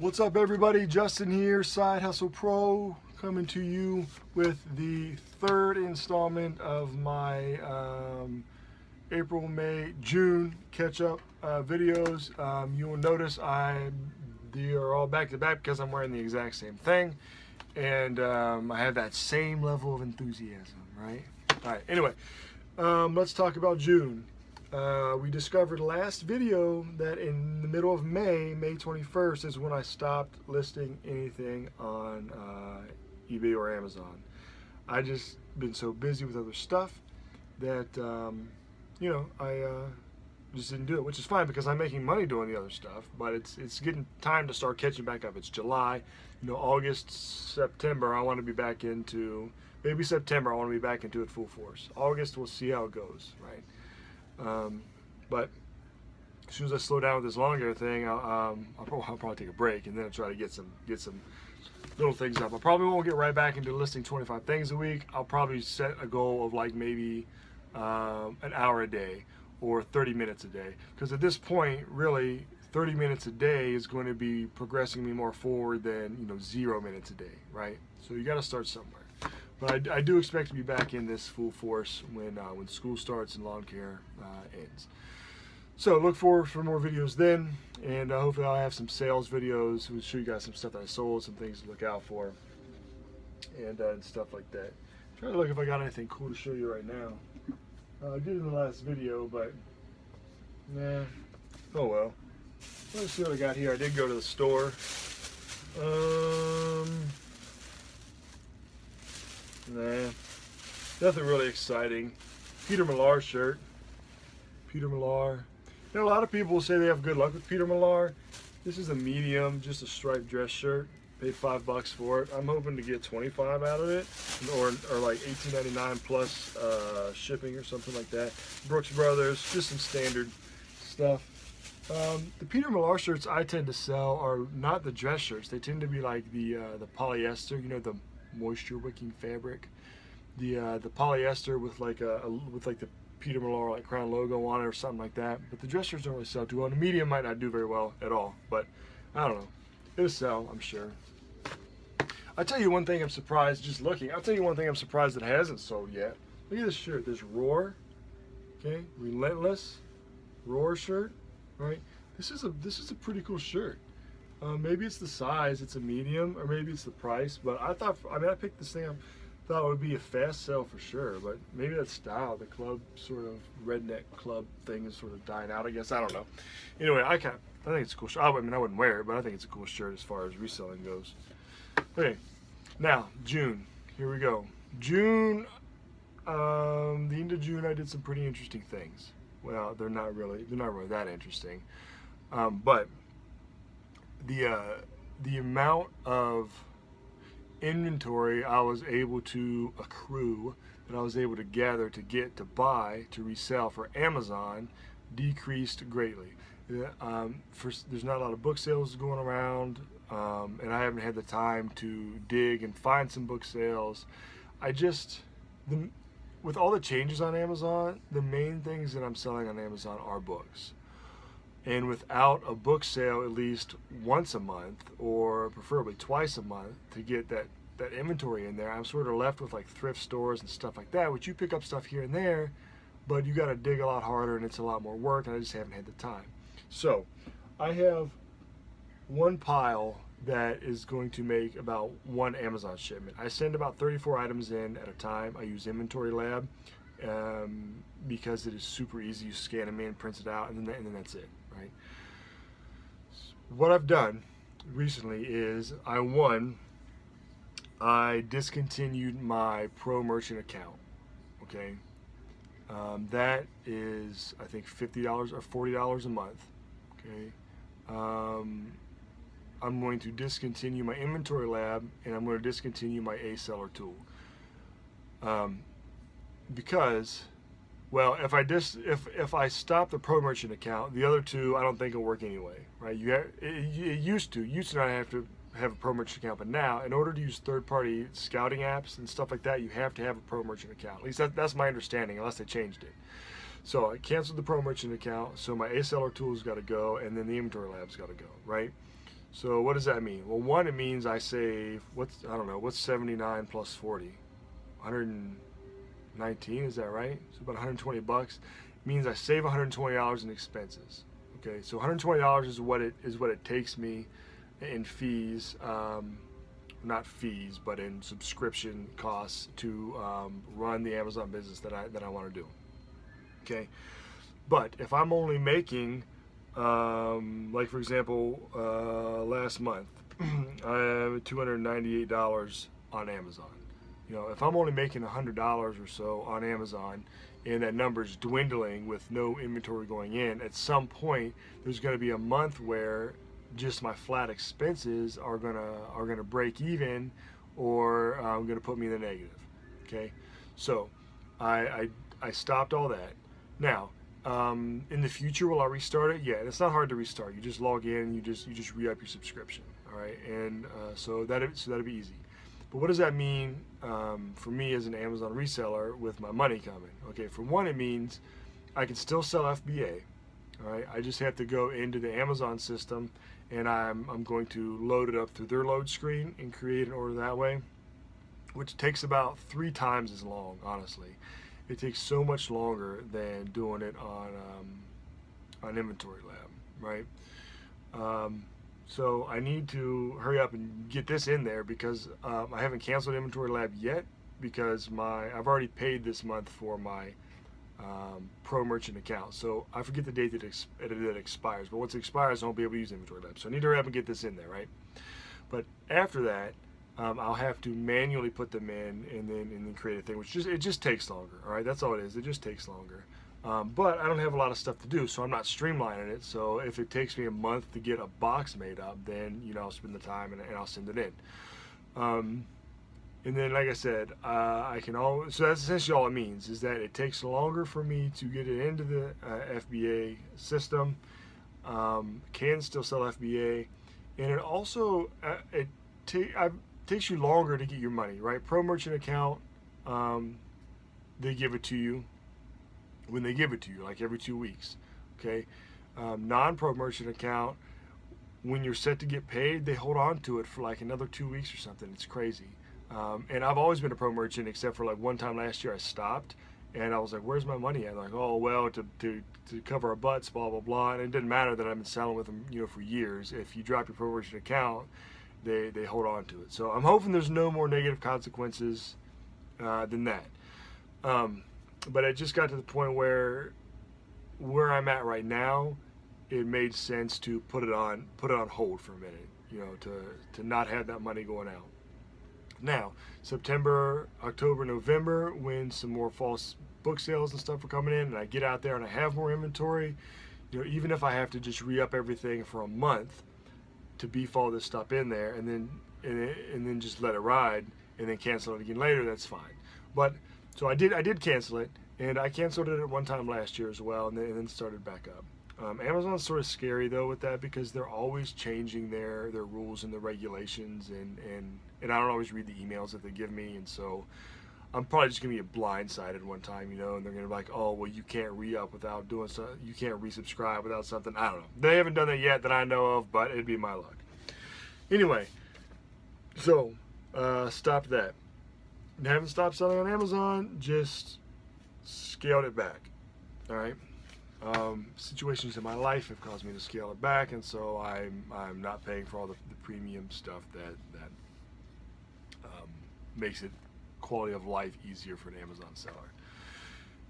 What's up, everybody? Justin here, Side Hustle Pro, coming to you with the third installment of my April, May, June catch-up videos. You will notice they are all back-to-back because I'm wearing the exact same thing, and I have that same level of enthusiasm, right? All right, anyway, let's talk about June. We discovered last video that in the middle of May 21st, is when I stopped listing anything on eBay or Amazon. I just been so busy with other stuff that, I just didn't do it, which is fine because I'm making money doing the other stuff, but it's getting time to start catching back up. It's July, August, September, I want to be back into, maybe September, I want to be back into it full force. August, we'll see how it goes, right? But as soon as I slow down with this longer thing, I'll probably take a break and then I'll try to get some little things up. I probably won't get right back into listing 25 things a week. I'll probably set a goal of like maybe an hour a day or 30 minutes a day, because at this point, really, 30 minutes a day is going to be progressing me more forward than 0 minutes a day, right? So you got to start somewhere. But I do expect to be back in this full force when school starts and lawn care ends. So look forward for more videos then, and hopefully I'll have some sales videos. We'll show you guys some stuff that I sold, some things to look out for, and stuff like that. Try to look if I got anything cool to show you right now. I did in the last video, but nah. Oh well. Let's see what I got here. I did go to the store. Nah, nothing really exciting. Peter Millar shirt. Peter Millar. A lot of people say they have good luck with Peter Millar. This is a medium, just a striped dress shirt. Paid $5 for it. I'm hoping to get 25 out of it, or like $18.99 plus shipping or something like that. Brooks Brothers, just some standard stuff. The Peter Millar shirts I tend to sell are not the dress shirts. They tend to be like the polyester, the moisture wicking fabric, the polyester with like the Peter Millar like crown logo on it or something like that. But the dress shirts don't really sell too well. The medium might not do very well at all, but I don't know. It'll sell, I'm sure. I'll tell you one thing I'm surprised just looking. I'll tell you one thing I'm surprised that hasn't sold yet. Look at this shirt. This Roar, okay, Relentless Roar shirt, right? This is a pretty cool shirt. Maybe it's the size, it's a medium, or maybe it's the price, but I picked this thing up, thought it would be a fast sell for sure, but maybe that style, the club sort of redneck club thing is sort of dying out, I guess. I don't know. Anyway, I think it's a cool shirt. I wouldn't wear it, but I think it's a cool shirt as far as reselling goes. Okay, now, June. Here we go. June, the end of June, I did some pretty interesting things. Well, they're not really that interesting, but the amount of inventory I was able to accrue, that I was able to gather, to buy, to resell for Amazon decreased greatly. There's not a lot of book sales going around, and I haven't had the time to dig and find some book sales. With all the changes on Amazon, the main things that I'm selling on Amazon are books. And without a book sale at least once a month, or preferably twice a month, to get that inventory in there, I'm sort of left with like thrift stores and stuff like that, which you pick up stuff here and there, but you got to dig a lot harder and it's a lot more work, and I just haven't had the time. So I have one pile that is going to make about one Amazon shipment. I send about 34 items in at a time. I use Inventory Lab because it is super easy. You scan them in, print it out, and then that's it, right? What I've done recently is I discontinued my Pro Merchant account, okay? That is, I think, $50 or $40 a month, okay? I'm going to discontinue my Inventory Lab, and I'm going to discontinue my Reseller tool. Because, well, if I stop the Pro Merchant account, the other two I don't think will work anyway, right? It used to not have to have a Pro Merchant account, but now, in order to use third-party scouting apps and stuff like that, you have to have a Pro Merchant account. At least that's my understanding, unless they changed it. So I canceled the Pro Merchant account, so my Reseller tool's got to go, and then the Inventory Lab's got to go, right? So what does that mean? Well, one, it means I save, I don't know, what's 79 plus 40? 119, is that right? So about 120 bucks. It means I save $120 in expenses. Okay, so $120 is what it takes me in fees, not fees, but in subscription costs to run the Amazon business that I want to do. Okay, but if I'm only making, like for example, last month, I have $298 on Amazon. You know, if I'm only making $100 or so on Amazon, and that number's dwindling with no inventory going in, at some point there's going to be a month where just my flat expenses are gonna break even, or going to put me in the negative. Okay, so I stopped all that. Now, in the future, will I restart it? Yeah, and it's not hard to restart. You just log in, you just re-up your subscription. All right, and so that'd be easy. But what does that mean for me as an Amazon reseller with my money coming? Okay, for one, it means I can still sell FBA. All right, I just have to go into the Amazon system, and I'm going to load it up through their load screen and create an order that way, which takes about 3 times as long. Honestly, it takes so much longer than doing it on Inventory Lab, right? So I need to hurry up and get this in there, because I haven't canceled Inventory Lab yet, because I've already paid this month for my Pro Merchant account. So I forget the date that it expires, but once it expires, I won't be able to use Inventory Lab. So I need to hurry up and get this in there, right? But after that, I'll have to manually put them in and then create a thing, which it just takes longer. All right, that's all it is. It just takes longer. But I don't have a lot of stuff to do, so I'm not streamlining it. So if it takes me a month to get a box made up, then I'll spend the time and I'll send it in. And then, like I said, I can always, so that's essentially all it means, is that it takes longer for me to get it into the FBA system. Can still sell FBA, and it also takes you longer to get your money, right? Pro Merchant account, they give it to you when they give it to you, like every 2 weeks. Okay, non-Pro Merchant account, when you're set to get paid, they hold on to it for like another 2 weeks or something. It's crazy. And I've always been a Pro Merchant, except for like one time last year I stopped, and I was like, "Where's my money at?" They're like, "Oh well, to cover our butts, blah blah blah." And it didn't matter that I've been selling with them, for years. If you drop your Pro Merchant account, they hold on to it. So I'm hoping there's no more negative consequences than that. But it just got to the point where I'm at right now, it made sense to put it on hold for a minute, to not have that money going out. Now, September, October, November, when some more fall book sales and stuff are coming in, and I get out there and I have more inventory, even if I have to just re-up everything for a month to beef all this stuff in there, and then just let it ride, and then cancel it again later, that's fine. But so I did cancel it, and I canceled it at one time last year as well, and then started back up. Amazon's sort of scary though with that, because they're always changing their rules and the regulations, and I don't always read the emails that they give me, and so I'm probably just gonna get blindsided one time, and they're gonna be like, "Oh, well, you can't re-up without doing so, you can't resubscribe without something." I don't know. They haven't done that yet that I know of, but it'd be my luck. Anyway, so stopped that. Haven't stopped selling on Amazon, just scaled it back. All right. Situations in my life have caused me to scale it back, and so I'm not paying for all the premium stuff that makes it quality of life easier for an Amazon seller.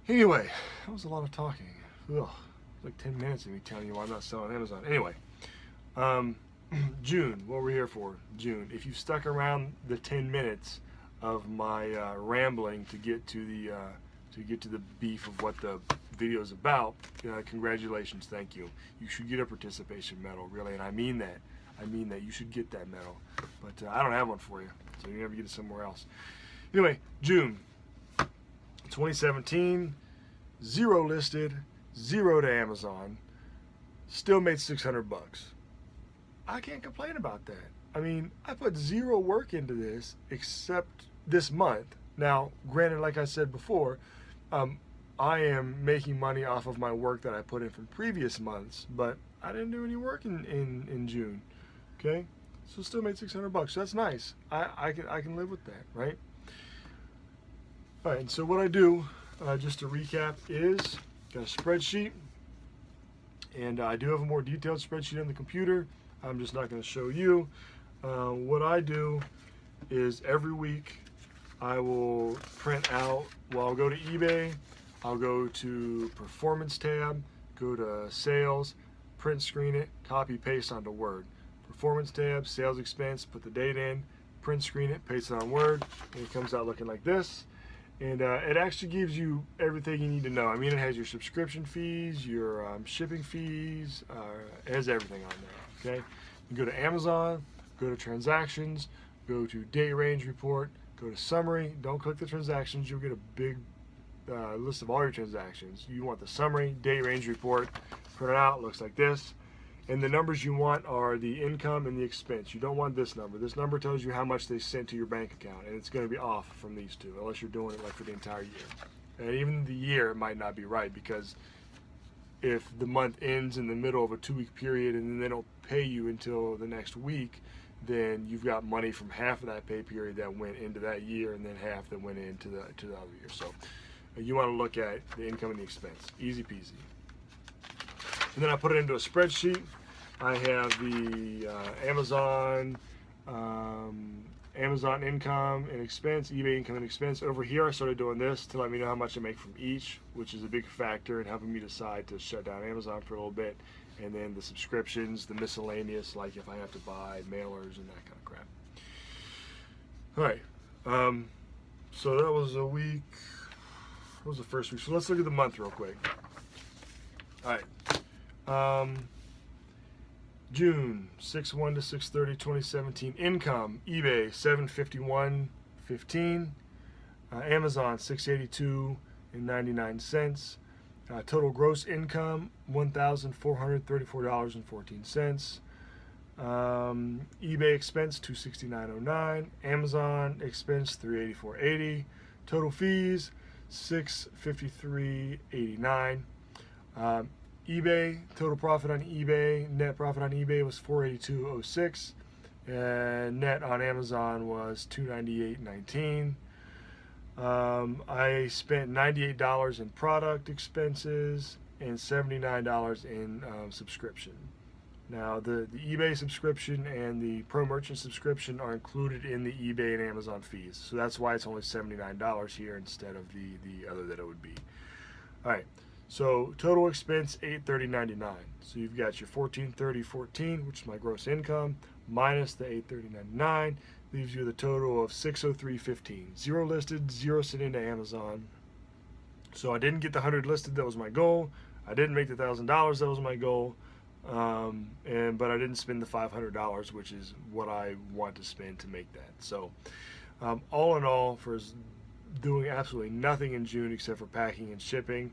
Anyway, that was a lot of talking. Ugh, like 10 minutes of me telling you why I'm not selling on Amazon. Anyway, June, what we're here for, June. If you've stuck around the 10 minutes of my rambling to get to the beef of what the video is about, congratulations, thank you. You should get a participation medal, really, and I mean that. You should get that medal, but I don't have one for you, so you never get it somewhere else. Anyway, June 2017, 0 listed, 0 to Amazon, still made $600. I can't complain about that. I mean, I put 0 work into this except this month. Now, granted, like I said before, I am making money off of my work that I put in from previous months, but I didn't do any work in June. Okay, so still made 600 bucks. So that's nice. I can live with that, right? All right, and so what I do, just to recap, is got a spreadsheet, and I do have a more detailed spreadsheet on the computer. I'm just not going to show you. What I do is every week I will print out, well, I'll go to eBay, I'll go to Performance tab, go to Sales, print screen it, copy, paste onto Word. Performance tab, Sales expense, put the date in, print screen it, paste it on Word, and it comes out looking like this. And it actually gives you everything you need to know. I mean, it has your subscription fees, your shipping fees, it has everything on there, okay? You go to Amazon, go to Transactions, go to Date Range Report, go to Summary. Don't click the transactions. You'll get a big list of all your transactions. You want the Summary, Date Range Report, print it out, looks like this. And the numbers you want are the income and the expense. You don't want this number. This number tells you how much they sent to your bank account, and it's going to be off from these two, unless you're doing it like for the entire year. And even the year, it might not be right, because if the month ends in the middle of a 2-week period and then they don't pay you until the next week, then you've got money from half of that pay period that went into that year, and then half that went into the other year. So you want to look at the income and the expense. Easy peasy. And then I put it into a spreadsheet. I have the Amazon income and expense, eBay income and expense. Over here, I started doing this to let me know how much I make from each, which is a big factor in helping me decide to shut down Amazon for a little bit. And then the subscriptions, the miscellaneous, like if I have to buy mailers and that kind of crap. All right, so that was a week. That was the first week. So let's look at the month real quick. All right. June 6/1 to 6/30 2017. Income, eBay 751.15, Amazon 682.99. Total gross income $1,434.14. eBay expense $269.09. Amazon expense $384.80. Total fees $653.89. eBay, total profit on eBay, net profit on eBay was $482.06, and net on Amazon was $298.19. I spent $98 in product expenses and $79 in subscription. Now, the eBay subscription and the Pro Merchant subscription are included in the eBay and Amazon fees, so that's why it's only $79 here instead of the other that it would be. All right. So total expense $830.99. So you've got your $1,430.14, which is my gross income, minus the $830.99, leaves you with a total of $603.15. 0 listed, 0 sent into Amazon. So I didn't get the 100 listed. That was my goal. I didn't make the $1,000. That was my goal. But I didn't spend the $500, which is what I want to spend to make that. So all in all, for doing absolutely nothing in June except for packing and shipping,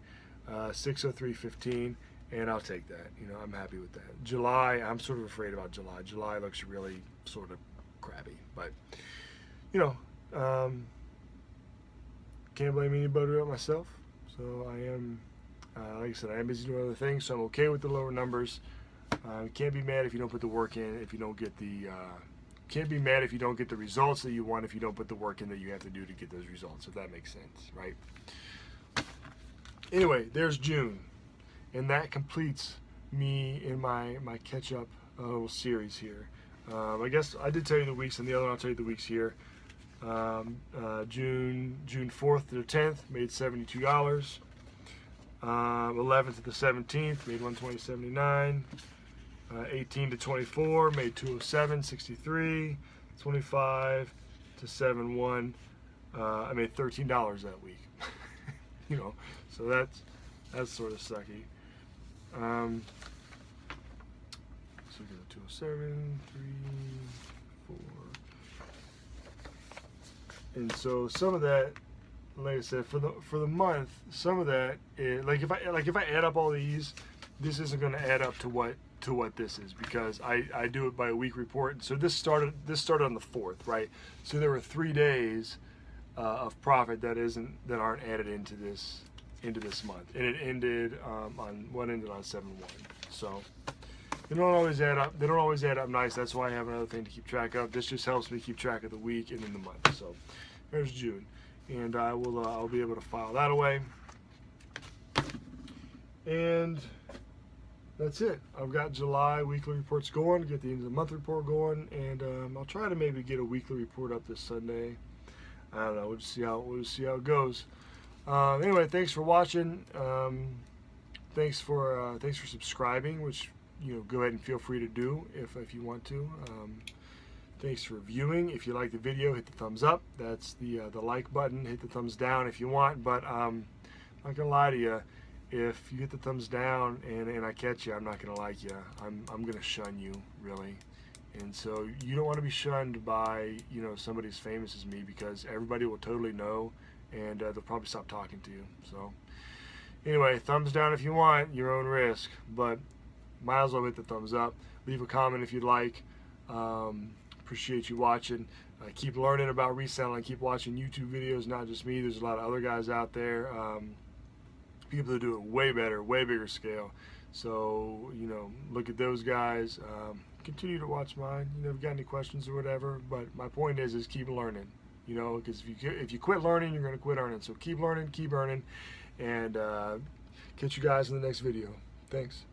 $603.15, and I'll take that. You know, I'm happy with that. July, I'm sort of afraid about July. July looks really sort of crappy, but you know, can't blame anybody but myself. So I am, like I said, I am busy doing other things, so I'm okay with the lower numbers. Can't be mad if you don't put the work in. If you don't get the, can't be mad if you don't get the results that you want. If you don't put the work in that you have to do to get those results, if that makes sense, right? Anyway, there's June, and that completes me in my catch-up little series here. I guess I did tell you the weeks, and the other one I'll tell you the weeks here. June 4th to the 10th, made $72. 11th to the 17th, made $120.79. 18 to 24, made $207.63. 25 to 7/1, I made $13 that week. You know, so that's sort of sucky. So we got 207, 3, 4, and so some of that, like I said, for the month, some of that is, like if I add up all these, this isn't going to add up to what this is, because I do it by a week report. So this started on the 4th, right? So there were 3 days of profit that aren't added into this month, and it ended on 7/1. So They don't always add up. They don't always add up nice. That's why I have another thing to keep track of. This just helps me keep track of the week and then the month. So there's June, and I will. I'll be able to file that away. And that's it. I've got July weekly reports going. Get the end of the month report going, and I'll try to maybe get a weekly report up this Sunday. I don't know. We'll just see how it goes. Anyway, thanks for watching. Thanks for subscribing, which go ahead and feel free to do if you want to. Thanks for viewing. If you like the video, hit the thumbs up. That's the like button. Hit the thumbs down if you want. But I'm not gonna lie to you. If you hit the thumbs down and I catch you, I'm not gonna like you. I'm gonna shun you, really. And so you don't want to be shunned by somebody as famous as me, because everybody will totally know, and they'll probably stop talking to you. So anyway, thumbs down if you want, your own risk, but might as well hit the thumbs up. Leave a comment if you'd like. Appreciate you watching. Keep learning about reselling. Keep watching YouTube videos, not just me. There's a lot of other guys out there, people that do it way better, way bigger scale. So look at those guys. Continue to watch mine. If you've got any questions or whatever, but my point is keep learning, because if you quit learning, you're going to quit earning. So keep learning, keep earning, and catch you guys in the next video. Thanks.